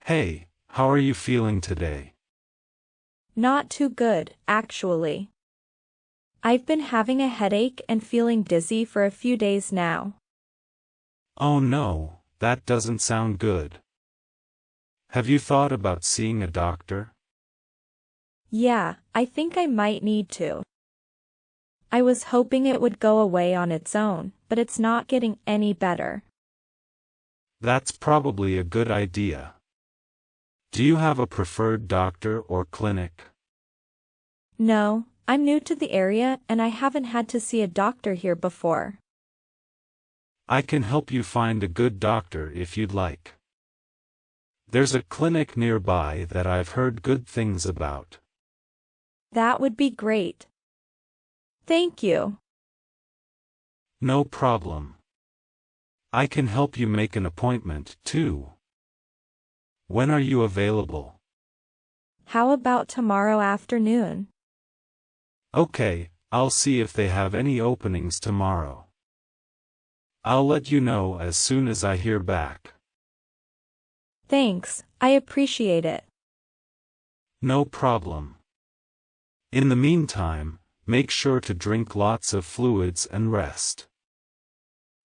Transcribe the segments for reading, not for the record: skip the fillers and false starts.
Hey, how are you feeling today? Not too good, actually. I've been having a headache and feeling dizzy for a few days now. Oh no, that doesn't sound good. Have you thought about seeing a doctor? Yeah, I think I might need to. I was hoping it would go away on its own, but it's not getting any better. That's probably a good idea. Do you have a preferred doctor or clinic? No, I'm new to the area and I haven't had to see a doctor here before. I can help you find a good doctor if you'd like. There's a clinic nearby that I've heard good things about. That would be great. Thank you. No problem. I can help you make an appointment, too. When are you available? How about tomorrow afternoon? Okay, I'll see if they have any openings tomorrow. I'll let you know as soon as I hear back. Thanks, I appreciate it. No problem. In the meantime, make sure to drink lots of fluids and rest.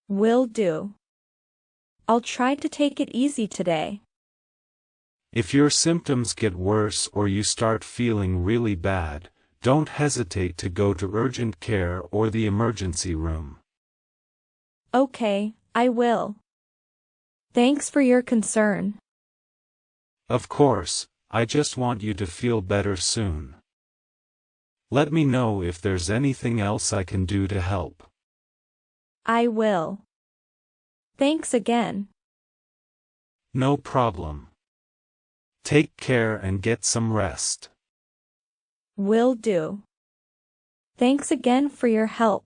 Will do. I'll try to take it easy today. If your symptoms get worse or you start feeling really bad, don't hesitate to go to urgent care or the emergency room. Okay, I will. Thanks for your concern. Of course, I just want you to feel better soon. Let me know if there's anything else I can do to help. I will. Thanks again. No problem. Take care and get some rest. Will do. Thanks again for your help.